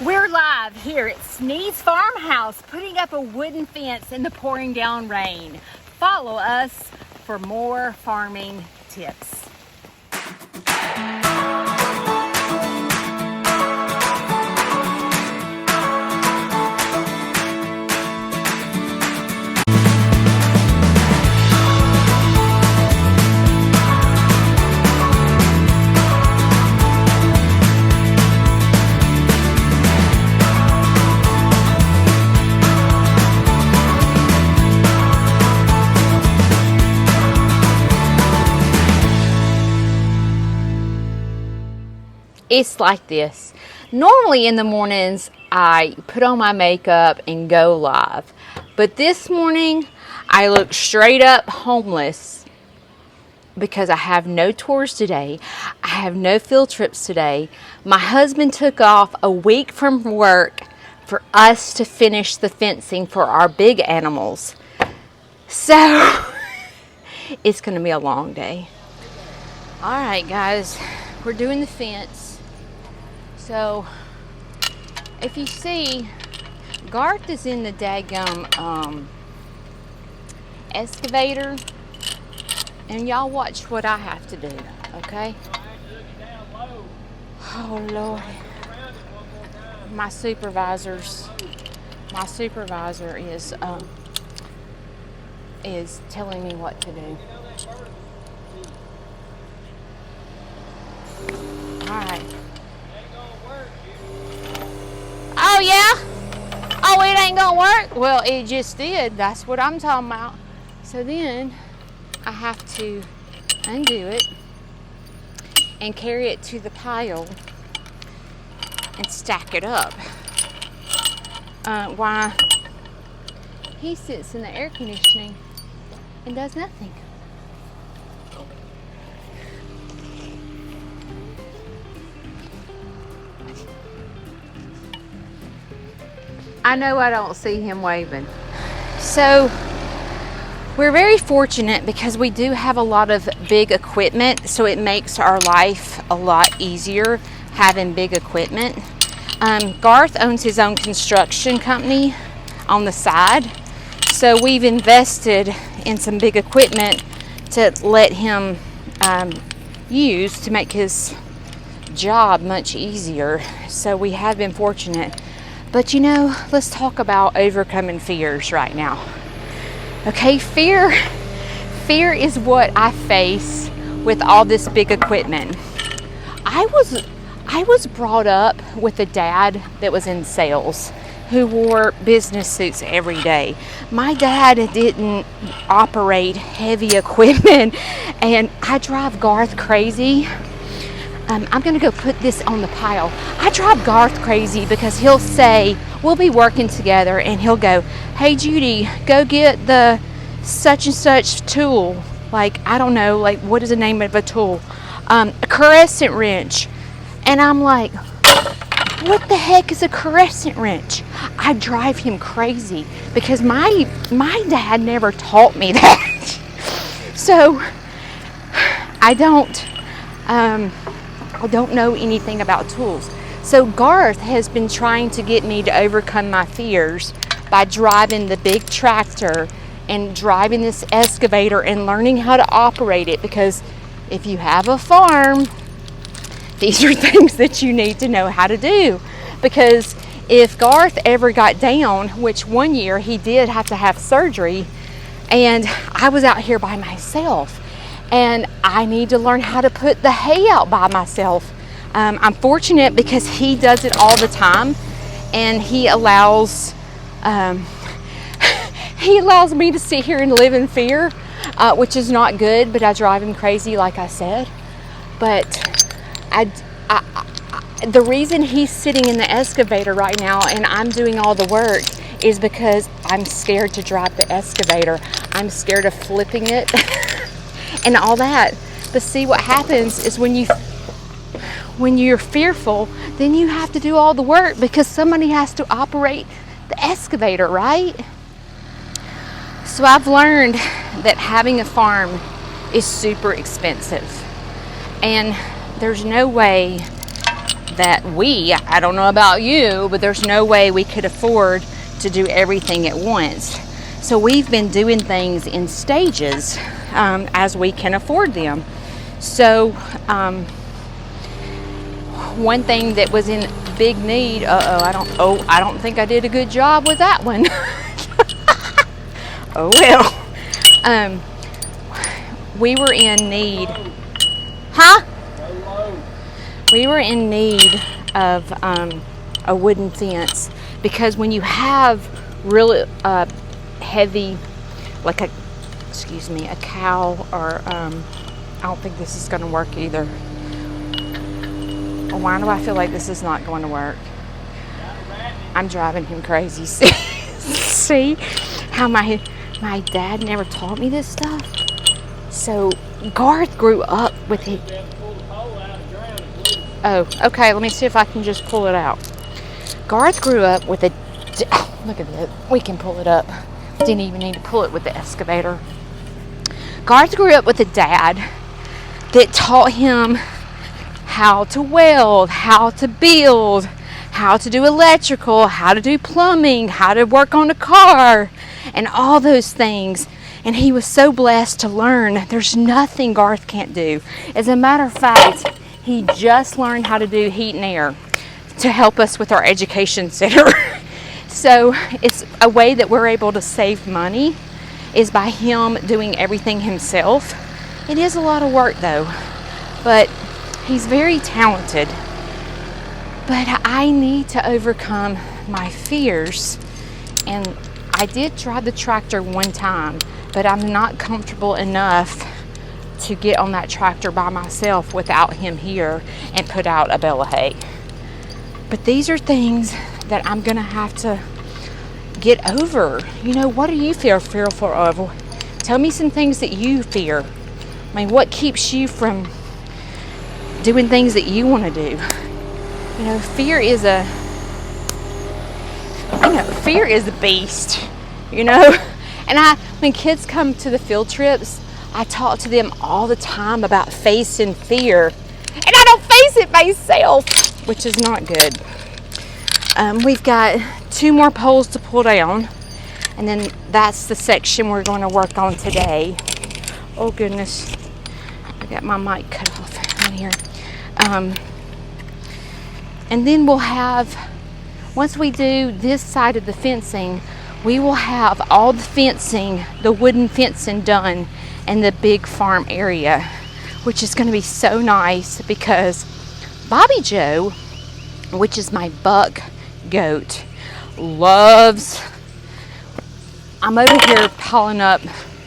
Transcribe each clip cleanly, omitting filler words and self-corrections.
We're live here at Sneed's Farmhouse, putting up a wooden fence in the pouring down rain. Follow us for more farming tips. It's like this. Normally in the mornings, I put on my makeup and go live. But this morning, I look straight up homeless because I have no tours today. I have no field trips today. My husband took off a week from work for us to finish the fencing for our big animals. So, it's going to be a long day. All right, guys, we're doing the fence. So, if you see, Garth is in the daggum excavator, and y'all watch what I have to do, okay? Oh Lord, my supervisor is telling me what to do. All right. Oh yeah? Oh, it ain't gonna work? Well, it just did. That's what I'm talking about. So then I have to undo it and carry it to the pile and stack it up. Why he sits in the air conditioning and does nothing. I know I don't see him waving. So we're very fortunate because we do have a lot of big equipment, so it makes our life a lot easier having big equipment. Garth owns his own construction company on the side, so we've invested in some big equipment to let him use to make his job much easier. So we have been fortunate. But you know, let's talk about overcoming fears right now. Okay, fear is what I face with all this big equipment. I was brought up with a dad that was in sales who wore business suits every day. My dad didn't operate heavy equipment, and I drive Garth crazy. I'm gonna go put this on the pile. I drive Garth crazy because he'll say, we'll be working together, and he'll go, hey Judy, go get the such and such tool. Like, I don't know, like what is the name of a tool? A crescent wrench. And I'm like, what the heck is a crescent wrench? I drive him crazy because my dad never taught me that. So I don't know anything about tools. So Garth has been trying to get me to overcome my fears by driving the big tractor and driving this excavator and learning how to operate it, because if you have a farm, these are things that you need to know how to do. Because if Garth ever got down, which one year he did have to have surgery, and I was out here by myself, and I need to learn how to put the hay out by myself. I'm fortunate because he does it all the time, and he allows me to sit here and live in fear, which is not good, but I drive him crazy, like I said. But the reason he's sitting in the excavator right now and I'm doing all the work is because I'm scared to drive the excavator. I'm scared of flipping it and all that. But see, what happens is when you're fearful, then you have to do all the work because somebody has to operate the excavator, right? So I've learned that having a farm is super expensive, and there's no way that I don't know about you, but there's no way we could afford to do everything at once. So we've been doing things in stages as we can afford them. So one thing that was in big need, I don't think I did a good job with that one. Oh well. We were in need. Huh? We were in need of a wooden fence, because when you have really heavy, like a cow, or I don't think this is going to work either. Why do I feel like this is not going to work? I'm driving him crazy. See how my dad never taught me this stuff? So Garth grew up with it. Oh, okay, let me see if I can just pull it out. Garth grew up with a, look at that, we can pull it up. Didn't even need to pull it with the excavator. Garth grew up with a dad that taught him how to weld, how to build, how to do electrical, how to do plumbing, how to work on a car, and all those things. And he was so blessed to learn. There's nothing Garth can't do. As a matter of fact, he just learned how to do heat and air to help us with our education center. So it's a way that we're able to save money, is by him doing everything himself. It is a lot of work though, but he's very talented. But I need to overcome my fears. And I did try the tractor one time, but I'm not comfortable enough to get on that tractor by myself without him here and put out a bale of hay. But these are things that I'm gonna have to get over. You know, what do you feel fearful of? Tell me some things that you fear. I mean, what keeps you from doing things that you want to do? You know, fear is a beast, you know. And when kids come to the field trips, I talk to them all the time about facing fear. And I don't face it myself, which is not good. We've got 2 more poles to pull down, and then that's the section we're going to work on today. Oh goodness, I got my mic cut off in here. And then we'll have, once we do this side of the fencing, we will have all the fencing, the wooden fencing done in the big farm area, which is going to be so nice, because Bobby Joe, which is my buck goat, loves, I'm over here piling up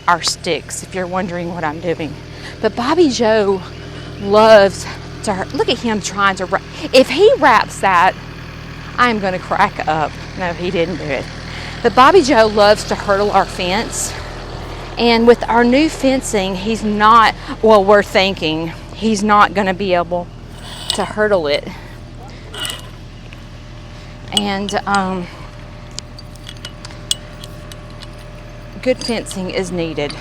our sticks if you're wondering what I'm doing, but Bobby Joe loves to, look at him trying to, if he wraps that, I'm going to crack up. No, he didn't do it. But Bobby Joe loves to hurdle our fence. And with our new fencing, he's not, well, we're thinking he's not going to be able to hurdle it. And good fencing is needed.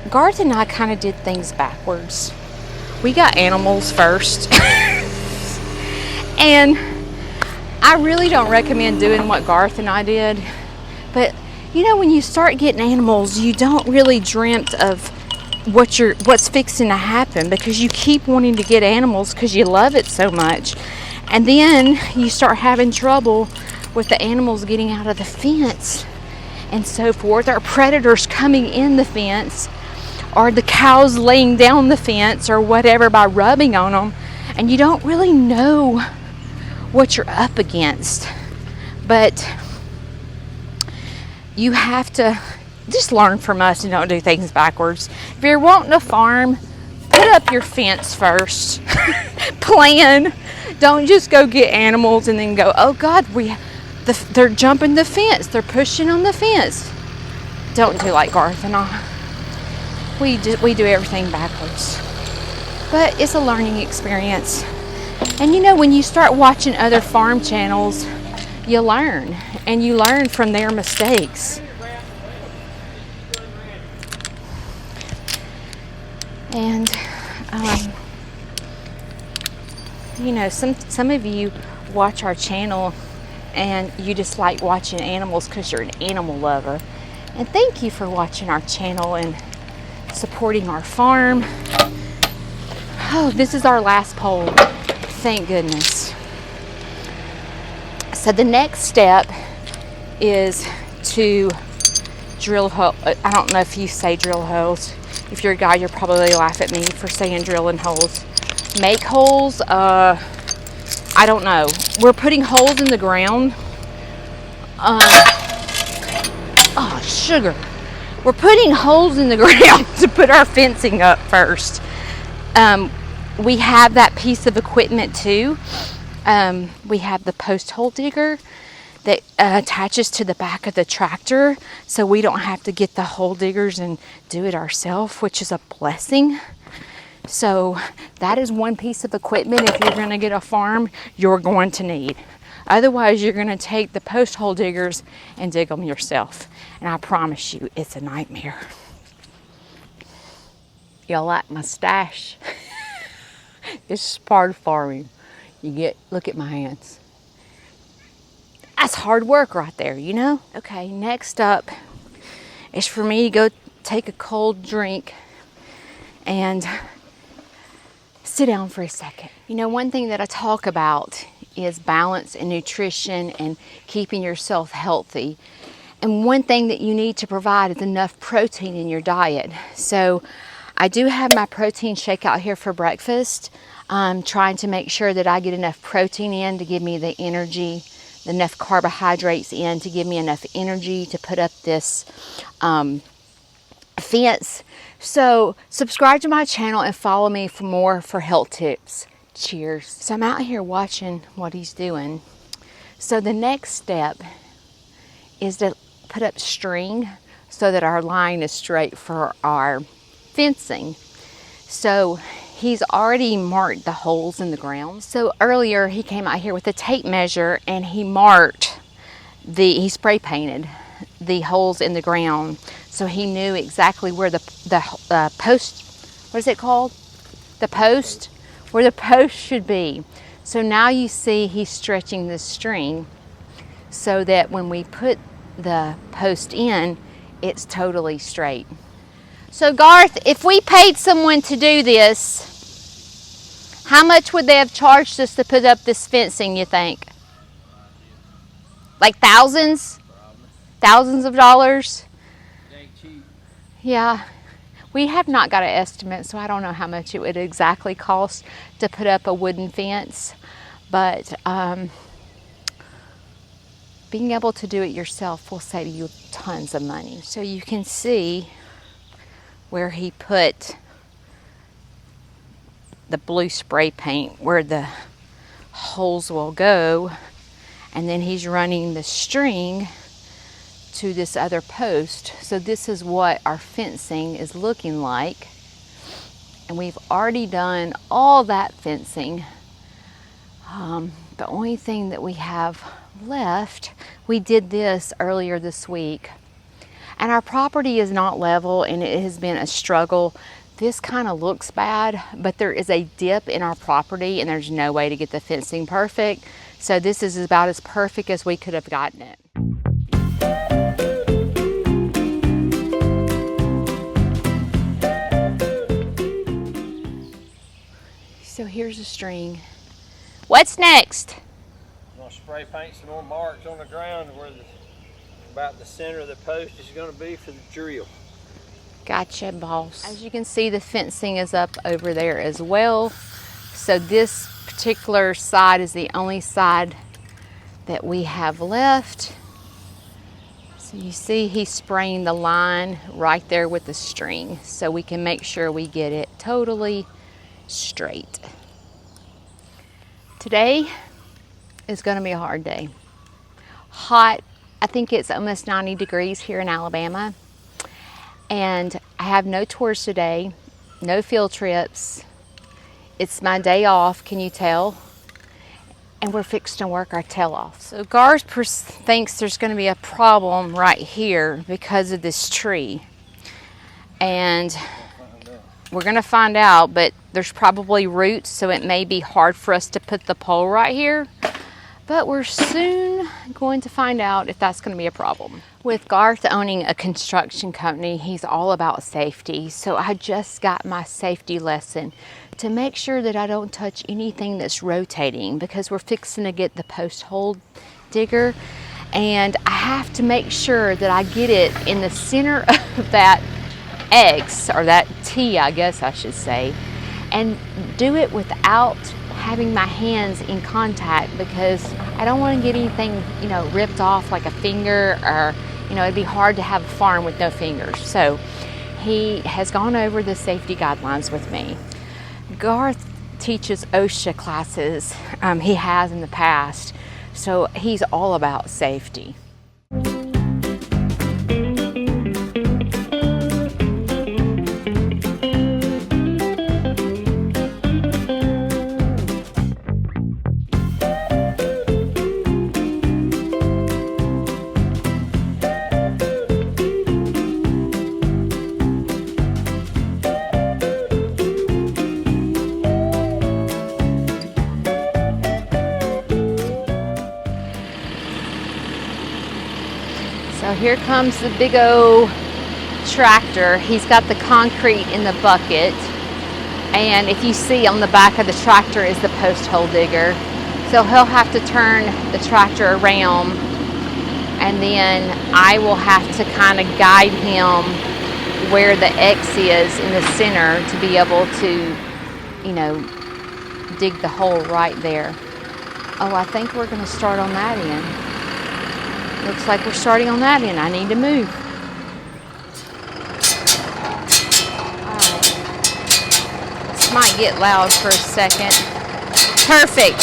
Garth and I kind of did things backwards. We got animals first. And I really don't recommend doing what Garth and I did. But you know, when you start getting animals, you don't really dreamt of what's fixing to happen, because you keep wanting to get animals because you love it so much. And then you start having trouble with the animals getting out of the fence and so forth, or predators coming in the fence, or the cows laying down the fence or whatever by rubbing on them, and you don't really know what you're up against. But you have to just learn from us and don't do things backwards. If you're wanting a farm, put up your fence first. Plan. Don't just go get animals and then go, oh God, they're jumping the fence. They're pushing on the fence. Don't do like Garth and I. We do everything backwards. But it's a learning experience. And you know, when you start watching other farm channels, you learn. And you learn from their mistakes. And You know, some of you watch our channel and you just like watching animals because you're an animal lover. And thank you for watching our channel and supporting our farm. Oh, this is our last pole. Thank goodness. So the next step is to drill hole. I don't know if you say drill holes. If you're a guy, you'll probably laugh at me for saying drilling holes. Make holes, I don't know. We're putting holes in the ground. Oh, sugar. We're putting holes in the ground to put our fencing up first. We have that piece of equipment too. We have the post hole digger that attaches to the back of the tractor, so we don't have to get the hole diggers and do it ourselves, which is a blessing. So that is one piece of equipment if you're going to get a farm you're going to need. Otherwise, you're going to take the post hole diggers and dig them yourself. And I promise you, it's a nightmare. Y'all like my stash? This is part of farming. Look at my hands. That's hard work right there, you know? Okay, next up is for me to go take a cold drink and sit down for a second. You know, one thing that I talk about is balance and nutrition and keeping yourself healthy. And one thing that you need to provide is enough protein in your diet. So I do have my protein shake out here for breakfast. I'm trying to make sure that I get enough protein in to give me the energy, enough carbohydrates in to give me enough energy to put up this fence. So subscribe to my channel and follow me for more health tips. Cheers. So I'm out here watching what he's doing. So the next step is to put up string so that our line is straight for our fencing. So he's already marked the holes in the ground. So earlier he came out here with a tape measure and he spray painted the holes in the ground. So he knew exactly where the post, what is it called? The post, where the post should be. So now you see he's stretching the string so that when we put the post in, it's totally straight. So Garth, if we paid someone to do this, how much would they have charged us to put up this fencing, you think? Like thousands? Thousands of dollars? It ain't cheap. Yeah. We have not got an estimate, so I don't know how much it would exactly cost to put up a wooden fence. But being able to do it yourself will save you tons of money. So you can see where he put the blue spray paint where the holes will go, and then he's running the string to this other post. So this is what our fencing is looking like, and we've already done all that fencing. The only thing that we have left, we did this earlier this week, and our property is not level and it has been a struggle. This kind of looks bad, but there is a dip in our property and there's no way to get the fencing perfect. So this is about as perfect as we could have gotten it. So here's the string. What's next? I'm gonna spray paint some more marks on the ground where about the center of the post is gonna be for the drill. Gotcha, boss. As you can see, the fencing is up over there as well. So this particular side is the only side that we have left. So you see he's spraying the line right there with the string so we can make sure we get it totally straight. Today is going to be a hard day. Hot. I think it's almost 90 degrees here in Alabama. And I have no tours today, no field trips. It's my day off, can you tell? And we're fixing to work our tail off. So Garth thinks there's going to be a problem right here because of this tree. And We're gonna find out, but there's probably roots, so it may be hard for us to put the pole right here. But we're soon going to find out if that's gonna be a problem. With Garth owning a construction company, he's all about safety. So I just got my safety lesson to make sure that I don't touch anything that's rotating, because we're fixing to get the post hole digger. And I have to make sure that I get it in the center of that X, or that T, I guess I should say, and do it without having my hands in contact, because I don't want to get anything, you know, ripped off like a finger, or, you know, it'd be hard to have a farm with no fingers. So he has gone over the safety guidelines with me. Garth teaches OSHA classes. He has in the past. So he's all about safety. So here comes the big O tractor. He's got the concrete in the bucket. And if you see on the back of the tractor is the post hole digger. So he'll have to turn the tractor around, and then I will have to kind of guide him where the X is in the center to be able to, you know, dig the hole right there. Oh, I think we're going to start on that end. Looks like we're starting on that end. I need to move. Alright. This might get loud for a second. Perfect.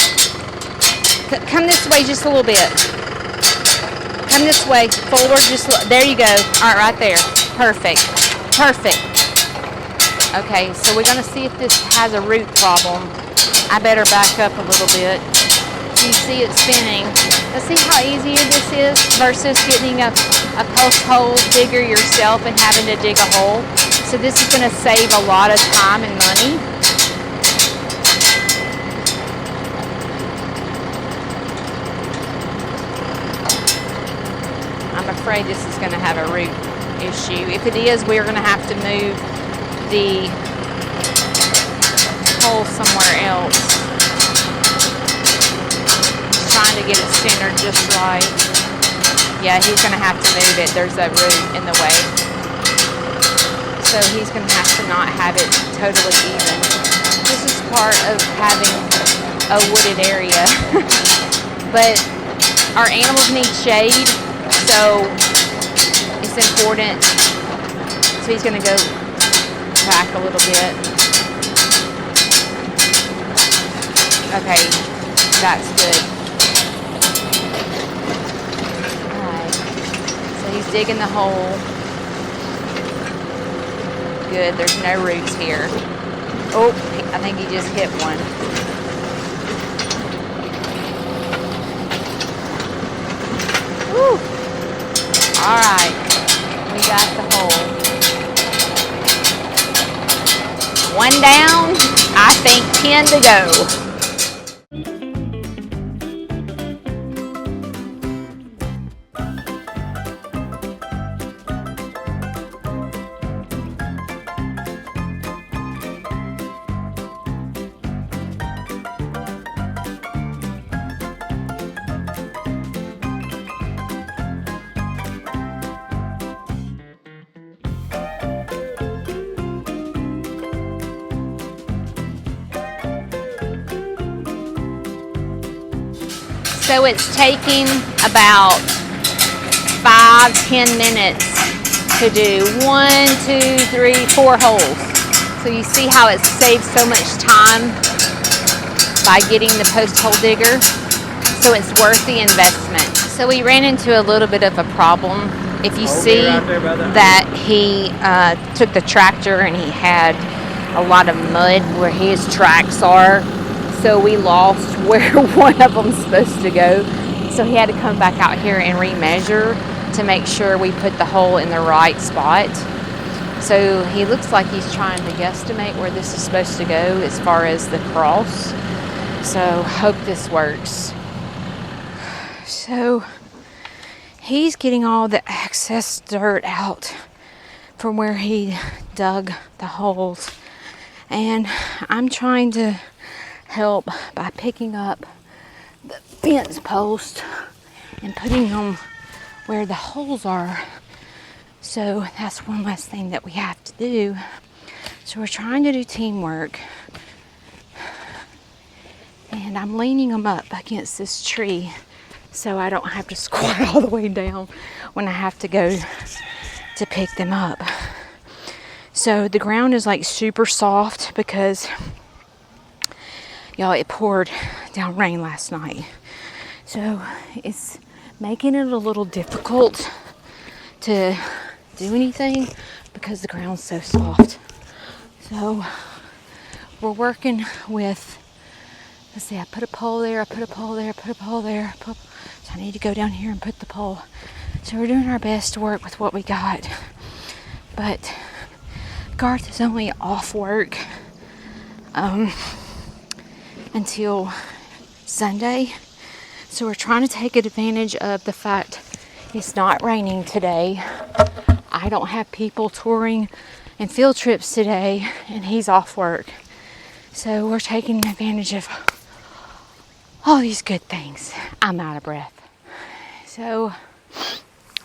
Come this way just a little bit. Come this way. Forward just a little. There you go. Alright, right there. Perfect. Perfect. Okay, so we're going to see if this has a root problem. I better back up a little bit. You see it spinning. Let's see how easier this is versus getting a post hole digger yourself and having to dig a hole. So this is going to save a lot of time and money. I'm afraid this is going to have a root issue. If it is, we're going to have to move the hole somewhere else. Trying to get it centered just right. Yeah, he's going to have to move it. There's a root in the way. So he's going to have to not have it totally even. This is part of having a wooded area. But our animals need shade, so it's important. So he's going to go back a little bit. Okay, that's good. He's digging the hole. Good, there's no roots here. Oh, I think he just hit one. Woo! All right, we got the hole. One down, I think 10 to go. So it's taking about 5-10 minutes to do 1, 2, 3, 4 holes. So you see how it saves so much time by getting the post hole digger. So it's worth the investment. So we ran into a little bit of a problem. If you see that he took the tractor and he had a lot of mud where his tracks are. So we lost where one of them's supposed to go. So he had to come back out here and remeasure to make sure we put the hole in the right spot. So he looks like he's trying to guesstimate where this is supposed to go as far as the cross. So hope this works. So he's getting all the excess dirt out from where he dug the holes. And I'm trying to help by picking up the fence post and putting them where the holes are. So that's one less thing that we have to do. So we're trying to do teamwork. And I'm leaning them up against this tree so I don't have to squat all the way down when I have to go to pick them up. So the ground is like super soft because, y'all, it poured down rain last night. So it's making it a little difficult to do anything because the ground's so soft. So we're working with, let's see, I put a pole there, I put a pole there, I put a pole there. So I need to go down here and put the pole. So we're doing our best to work with what we got. But Garth is only off work until Sunday. So we're trying to take advantage of the fact it's not raining today. I don't have people touring and field trips today, and he's off work. So we're taking advantage of all these good things. I'm out of breath. So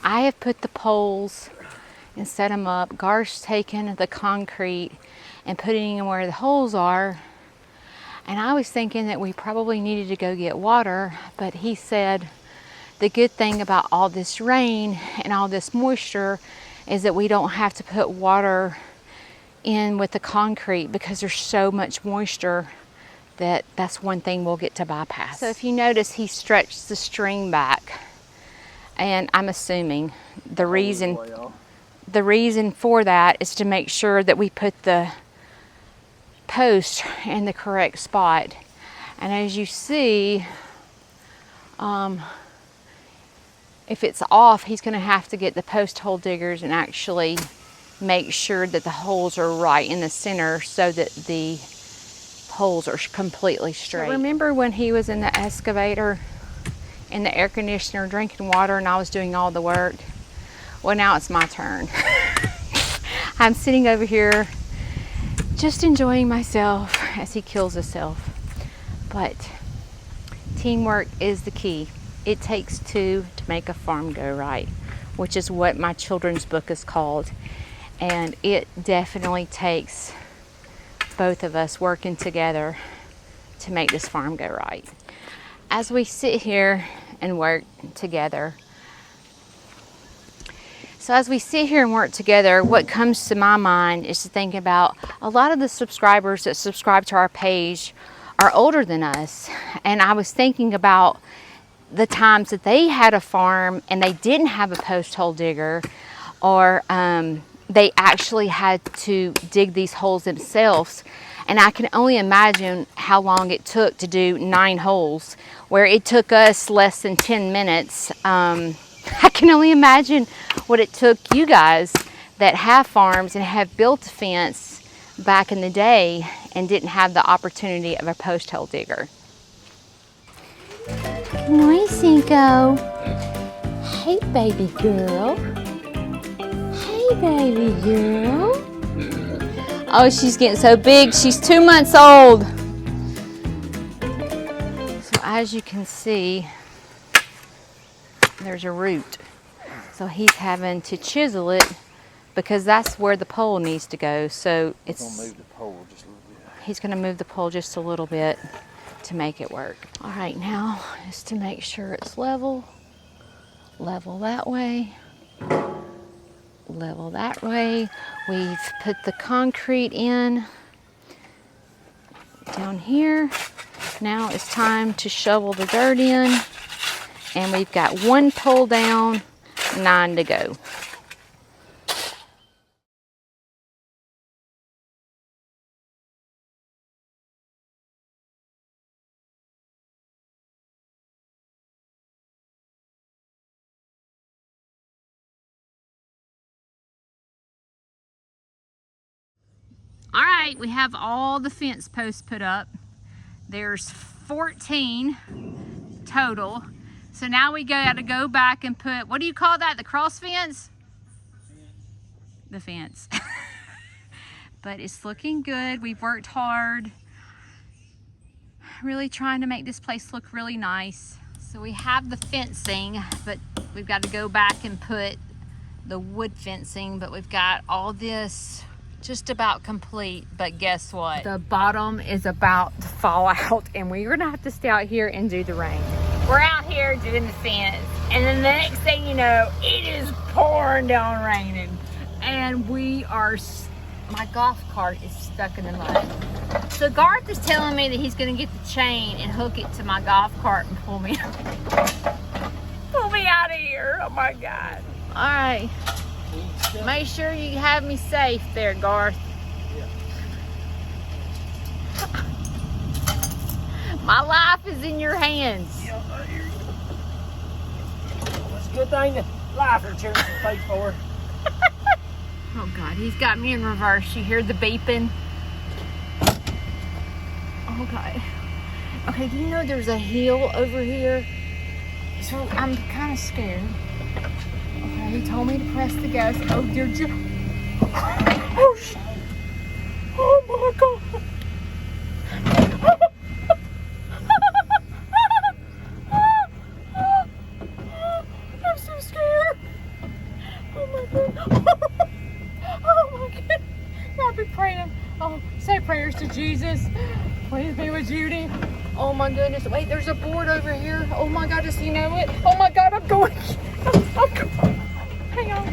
I have put the poles and set them up. Garth's taken the concrete and putting them where the holes are. And I was thinking that we probably needed to go get water, but he said the good thing about all this rain and all this moisture is that we don't have to put water in with the concrete because there's so much moisture that's one thing we'll get to bypass. So if you notice, he stretched the string back, and I'm assuming the reason for that is to make sure that we put the post in the correct spot. And as you see, if it's off, he's going to have to get the post hole diggers and actually make sure that the holes are right in the center so that the holes are completely straight. So remember when he was in the excavator in the air conditioner drinking water and I was doing all the work? Well, now it's my turn. I'm sitting over here just enjoying myself as he kills himself. But teamwork is the key. It takes two to make a farm go right, which is what my children's book is called. And it definitely takes both of us working together to make this farm go right. As we sit here and work together, what comes to my mind is to think about a lot of the subscribers that subscribe to our page are older than us. And I was thinking about the times that they had a farm and they didn't have a post hole digger, or they actually had to dig these holes themselves. And I can only imagine how long it took to do 9 holes, where it took us less than 10 minutes. I can only imagine what it took you guys that have farms and have built a fence back in the day and didn't have the opportunity of a post hole digger. Good morning, Cinco. Hey, baby girl. Hey, baby girl. Oh, she's getting so big. She's 2 months old. So as you can see, there's a root. So he's having to chisel it because that's where the pole needs to go. So it's gonna move the pole just a little bit. He's going to move the pole just a little bit to make it work. All right, now is to make sure it's level. Level that way. Level that way. We've put the concrete in down here. Now it's time to shovel the dirt in. And we've got 1 pole down, 9 to go. All right, we have all the fence posts put up. There's 14 total. So now we gotta go back and put, what do you call that? The cross fence? The fence. But it's looking good. We've worked hard. Really trying to make this place look really nice. So we have the fencing, but we've got to go back and put the wood fencing, but we've got all this just about complete. But guess what? The bottom is about to fall out and we're gonna have to stay out here and do the rain. We're out here doing the fence, and then the next thing you know, it is pouring down raining. And we are, my golf cart is stuck in the mud. So Garth is telling me that he's gonna get the chain and hook it to my golf cart and pull me out of here. Oh my God. All right. Make sure you have me safe there, Garth. Yeah. My life is in your hands. Yeah, I hear you. It's a good thing that life insurance is paid for. Oh God, he's got me in reverse. You hear the beeping? Oh God. Okay, do you know there's a hill over here? So I'm kind of scared. Okay, he told me to press the gas. Oh dear God. Oh shit. Oh my God. I'm so scared. Oh my God. Oh my God. I'll be praying. Oh, say prayers to Jesus. Please be with Judy. Oh my goodness. Wait, there's a board over here. Oh my God, does he know it? Oh my God, I'm going. I'm going. Hang on. Oh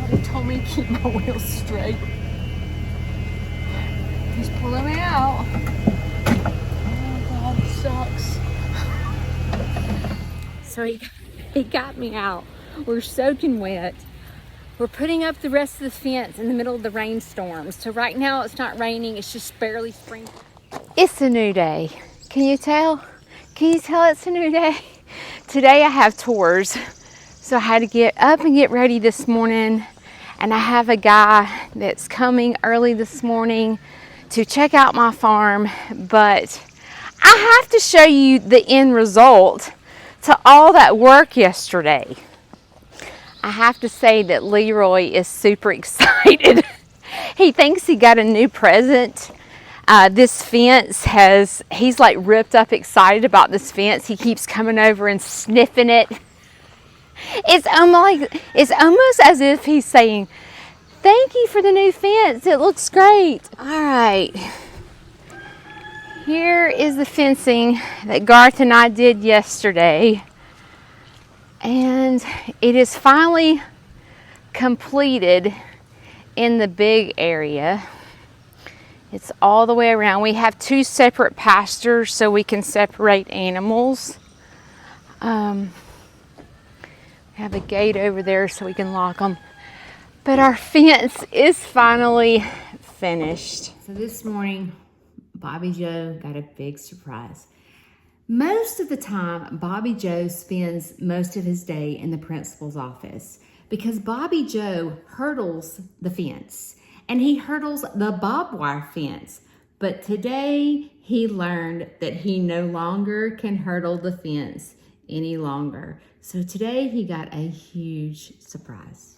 God, he told me to keep my wheels straight. He's pulling me out. Oh God, it sucks. So he got me out. We're soaking wet. We're putting up the rest of the fence in the middle of the rainstorm. So right now it's not raining, it's just barely sprinkling. It's a new day. Can you tell? Can you tell it's a new day? Today I have tours. So I had to get up and get ready this morning. And I have a guy that's coming early this morning to check out my farm. But I have to show you the end result to all that work yesterday. I have to say that Leroy is super excited. He thinks he got a new present. This fence he's like ripped up excited about this fence. He keeps coming over and sniffing it. It's almost as if he's saying, thank you for the new fence. It looks great. All right. Here is the fencing that Garth and I did yesterday. And it is finally completed in the big area. It's all the way around. We have 2 separate pastures so we can separate animals. We have a gate over there so we can lock them. But our fence is finally finished. So this morning, Bobby Joe got a big surprise. Most of the time, Bobby Joe spends most of his day in the principal's office because Bobby Joe hurdles the fence and he hurdles the barbed wire fence. But today he learned that he no longer can hurdle the fence any longer. So today he got a huge surprise.